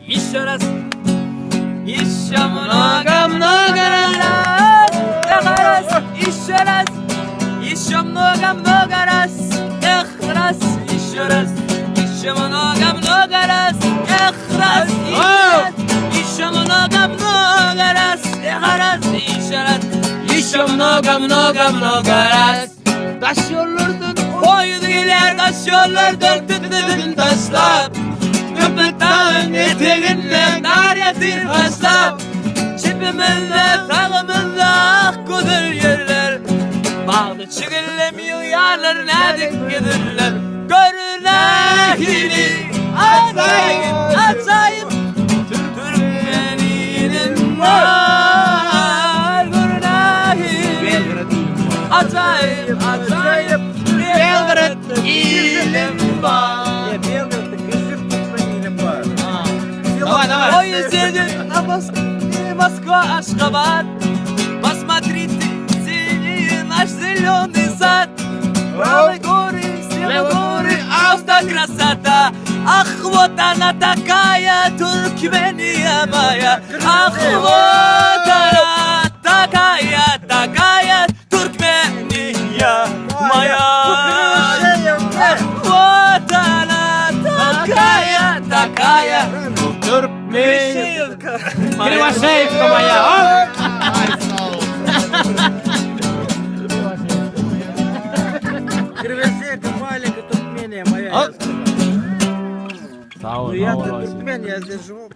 Еще раз. Еще много раз. Еще раз. Еще много раз. Эх, раз. Еще раз. Еще много раз. Эх, раз. Еще много раз. Эх, раз. Еще раз. Еще много раз. Taş yollardan koydu iler, taş yollardan tütüdün taşlar. Köpek dağın eteğinden nar yatir haşlap. Çipimizde, sağımızda akkudur yerler. Bağlı çıkıllemiyor yarlar, nedik gidirler. Görünekini açayım, açayım. Türkmeninin var. Görünekini açayım, açayım. Belgrad ilim var. Белгород'da kızım Türkmeniyle var. Давай. Ой, едет на Москва, Ашхабад. Посмотрите, синий наш зеленый сад. Правой горы, слева горы, автокрасота. Ах, вот она такая, Туркмения моя. Ах, вот она такая, Туркмения моя. Вот она такая, Туркменевка. Кривошеевка моя. Кривошеевка маленькая Туркмения моя. Sağ ol. Ну я-то Туркмен, я здесь живу.